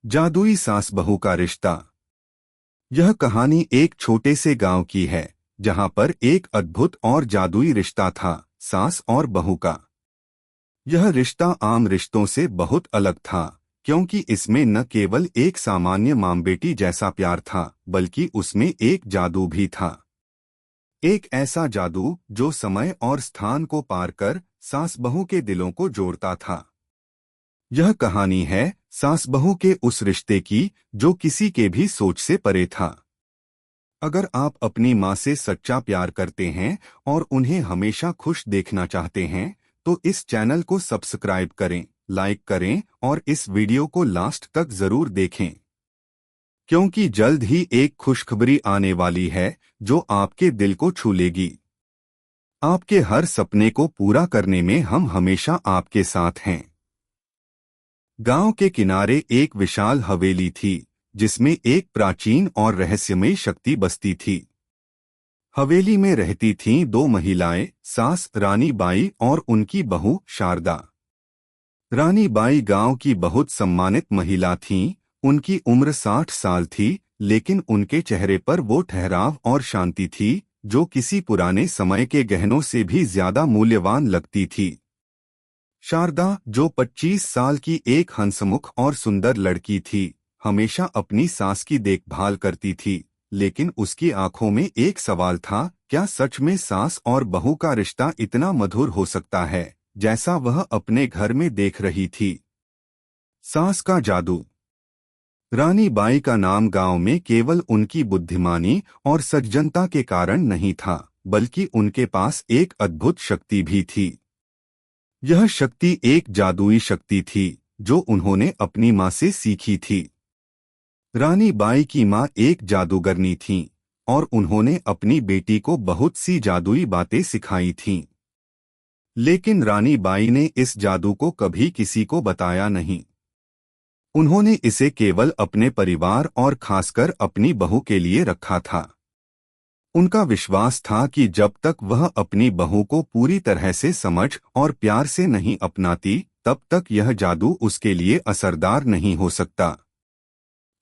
जादुई सास बहू का रिश्ता। यह कहानी एक छोटे से गांव की है जहां पर एक अद्भुत और जादुई रिश्ता था, सास और बहू का। यह रिश्ता आम रिश्तों से बहुत अलग था, क्योंकि इसमें न केवल एक सामान्य माँ बेटी जैसा प्यार था, बल्कि उसमें एक जादू भी था। एक ऐसा जादू जो समय और स्थान को पार कर सास बहू के दिलों को जोड़ता था। यह कहानी है सास बहू के उस रिश्ते की जो किसी के भी सोच से परे था। अगर आप अपनी माँ से सच्चा प्यार करते हैं और उन्हें हमेशा खुश देखना चाहते हैं, तो इस चैनल को सब्सक्राइब करें, लाइक करें और इस वीडियो को लास्ट तक जरूर देखें, क्योंकि जल्द ही एक खुशखबरी आने वाली है जो आपके दिल को छू लेगी। आपके हर सपने को पूरा करने में हम हमेशा आपके साथ हैं। गांव के किनारे एक विशाल हवेली थी, जिसमें एक प्राचीन और रहस्यमयी शक्ति बसती थी। हवेली में रहती थीं दो महिलाएं, सास रानी बाई और उनकी बहू शारदा। रानी बाई गांव की बहुत सम्मानित महिला थीं। उनकी उम्र 60 साल थी, लेकिन उनके चेहरे पर वो ठहराव और शांति थी जो किसी पुराने समय के गहनों से भी ज्यादा मूल्यवान लगती थी। शारदा, जो 25 साल की एक हंसमुख और सुंदर लड़की थी, हमेशा अपनी सास की देखभाल करती थी, लेकिन उसकी आंखों में एक सवाल था, क्या सच में सास और बहू का रिश्ता इतना मधुर हो सकता है जैसा वह अपने घर में देख रही थी। सास का जादू। रानी बाई का नाम गांव में केवल उनकी बुद्धिमानी और सज्जनता के कारण नहीं था, बल्कि उनके पास एक अद्भुत शक्ति भी थी। यह शक्ति एक जादुई शक्ति थी जो उन्होंने अपनी माँ से सीखी थी। रानी बाई की माँ एक जादूगरनी थीं और उन्होंने अपनी बेटी को बहुत सी जादुई बातें सिखाई थीं। लेकिन रानी बाई ने इस जादू को कभी किसी को बताया नहीं। उन्होंने इसे केवल अपने परिवार और खासकर अपनी बहू के लिए रखा था। उनका विश्वास था कि जब तक वह अपनी बहू को पूरी तरह से समझ और प्यार से नहीं अपनाती, तब तक यह जादू उसके लिए असरदार नहीं हो सकता।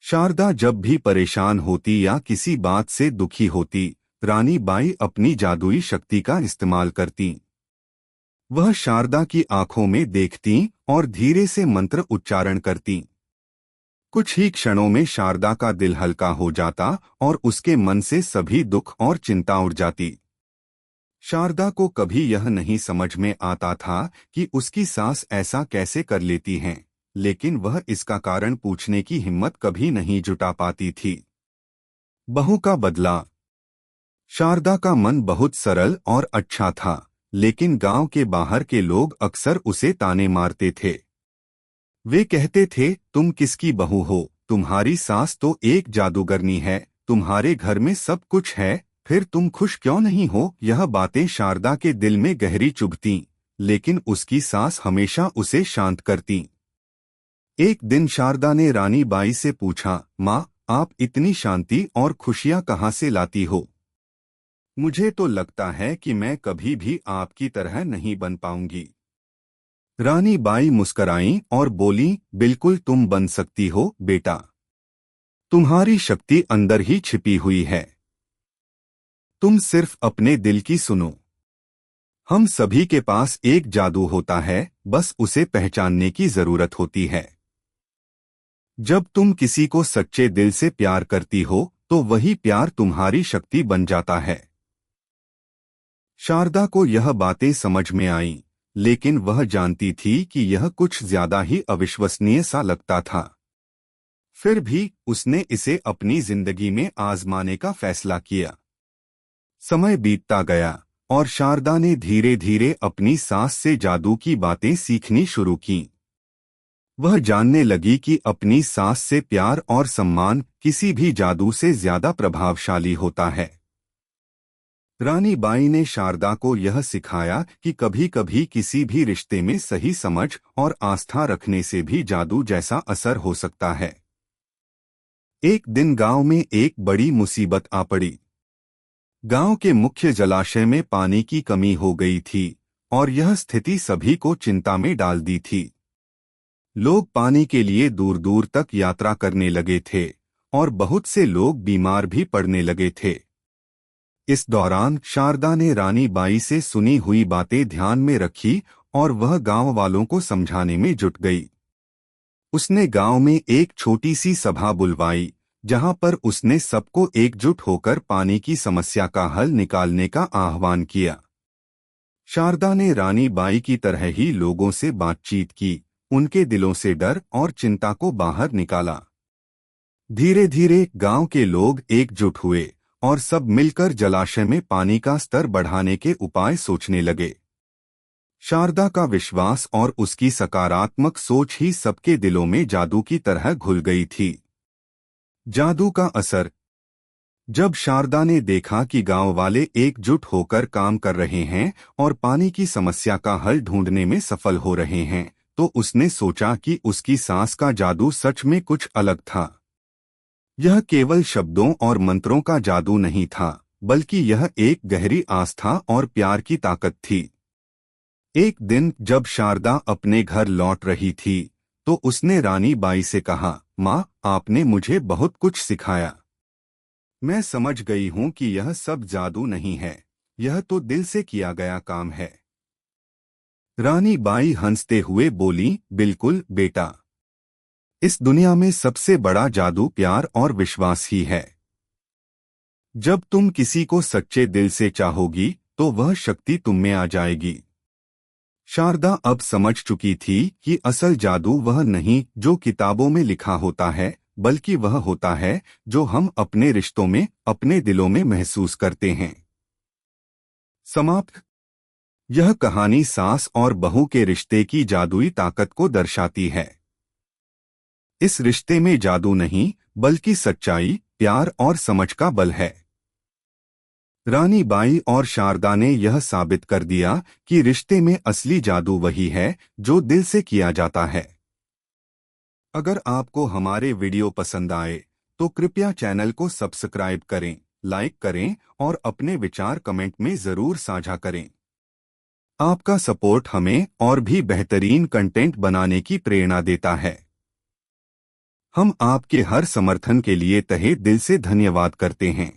शारदा जब भी परेशान होती या किसी बात से दुखी होती, रानी बाई अपनी जादुई शक्ति का इस्तेमाल करती। वह शारदा की आंखों में देखती और धीरे से मंत्र उच्चारण करती। कुछ ही क्षणों में शारदा का दिल हल्का हो जाता और उसके मन से सभी दुख और चिंता उड़ जाती। शारदा को कभी यह नहीं समझ में आता था कि उसकी सास ऐसा कैसे कर लेती हैं, लेकिन वह इसका कारण पूछने की हिम्मत कभी नहीं जुटा पाती थी। बहू का बदला। शारदा का मन बहुत सरल और अच्छा था, लेकिन गांव के बाहर के लोग अक्सर उसे ताने मारते थे। वे कहते थे, तुम किसकी बहू हो, तुम्हारी सास तो एक जादूगरनी है, तुम्हारे घर में सब कुछ है, फिर तुम खुश क्यों नहीं हो। यह बातें शारदा के दिल में गहरी चुभतीं, लेकिन उसकी सास हमेशा उसे शांत करती। एक दिन शारदा ने रानी बाई से पूछा, माँ, आप इतनी शांति और खुशियाँ कहाँ से लाती हो? मुझे तो लगता है कि मैं कभी भी आपकी तरह नहीं बन पाऊंगी। रानी बाई मुस्कराईं और बोली, बिल्कुल तुम बन सकती हो बेटा। तुम्हारी शक्ति अंदर ही छिपी हुई है। तुम सिर्फ अपने दिल की सुनो। हम सभी के पास एक जादू होता है, बस उसे पहचानने की जरूरत होती है। जब तुम किसी को सच्चे दिल से प्यार करती हो, तो वही प्यार तुम्हारी शक्ति बन जाता है। शारदा को यह बातें समझ में आईं, लेकिन वह जानती थी कि यह कुछ ज्यादा ही अविश्वसनीय सा लगता था। फिर भी उसने इसे अपनी जिंदगी में आजमाने का फैसला किया। समय बीतता गया और शारदा ने धीरे धीरे अपनी सास से जादू की बातें सीखनी शुरू की। वह जानने लगी कि अपनी सास से प्यार और सम्मान किसी भी जादू से ज्यादा प्रभावशाली होता है। रानी बाई ने शारदा को यह सिखाया कि कभी कभी किसी भी रिश्ते में सही समझ और आस्था रखने से भी जादू जैसा असर हो सकता है। एक दिन गांव में एक बड़ी मुसीबत आ पड़ी। गांव के मुख्य जलाशय में पानी की कमी हो गई थी और यह स्थिति सभी को चिंता में डाल दी थी। लोग पानी के लिए दूर दूर तक यात्रा करने लगे थे और बहुत से लोग बीमार भी पड़ने लगे थे। इस दौरान शारदा ने रानी बाई से सुनी हुई बातें ध्यान में रखी और वह गांव वालों को समझाने में जुट गई। उसने गांव में एक छोटी सी सभा बुलवाई जहां पर उसने सबको एकजुट होकर पानी की समस्या का हल निकालने का आह्वान किया। शारदा ने रानी बाई की तरह ही लोगों से बातचीत की, उनके दिलों से डर और चिंता को बाहर निकाला। धीरे धीरे गांव के लोग एकजुट हुए और सब मिलकर जलाशय में पानी का स्तर बढ़ाने के उपाय सोचने लगे। शारदा का विश्वास और उसकी सकारात्मक सोच ही सबके दिलों में जादू की तरह घुल गई थी। जादू का असर। जब शारदा ने देखा कि गांव वाले एकजुट होकर काम कर रहे हैं और पानी की समस्या का हल ढूंढने में सफल हो रहे हैं, तो उसने सोचा कि उसकी सास का जादू सच में कुछ अलग था। यह केवल शब्दों और मंत्रों का जादू नहीं था, बल्कि यह एक गहरी आस्था और प्यार की ताकत थी। एक दिन जब शारदा अपने घर लौट रही थी, तो उसने रानी बाई से कहा, माँ, आपने मुझे बहुत कुछ सिखाया। मैं समझ गई हूँ कि यह सब जादू नहीं है, यह तो दिल से किया गया काम है। रानी बाई हंसते हुए बोली, बिल्कुल बेटा, इस दुनिया में सबसे बड़ा जादू प्यार और विश्वास ही है। जब तुम किसी को सच्चे दिल से चाहोगी तो वह शक्ति तुम में आ जाएगी। शारदा अब समझ चुकी थी कि असल जादू वह नहीं जो किताबों में लिखा होता है, बल्कि वह होता है जो हम अपने रिश्तों में, अपने दिलों में महसूस करते हैं। समाप्त। यह कहानी सास और बहू के रिश्ते की जादुई ताकत को दर्शाती है। इस रिश्ते में जादू नहीं, बल्कि सच्चाई, प्यार और समझ का बल है। रानी बाई और शारदा ने यह साबित कर दिया कि रिश्ते में असली जादू वही है जो दिल से किया जाता है। अगर आपको हमारे वीडियो पसंद आए तो कृपया चैनल को सब्सक्राइब करें, लाइक करें और अपने विचार कमेंट में जरूर साझा करें। आपका सपोर्ट हमें और भी बेहतरीन कंटेंट बनाने की प्रेरणा देता है। हम आपके हर समर्थन के लिए तहे दिल से धन्यवाद करते हैं।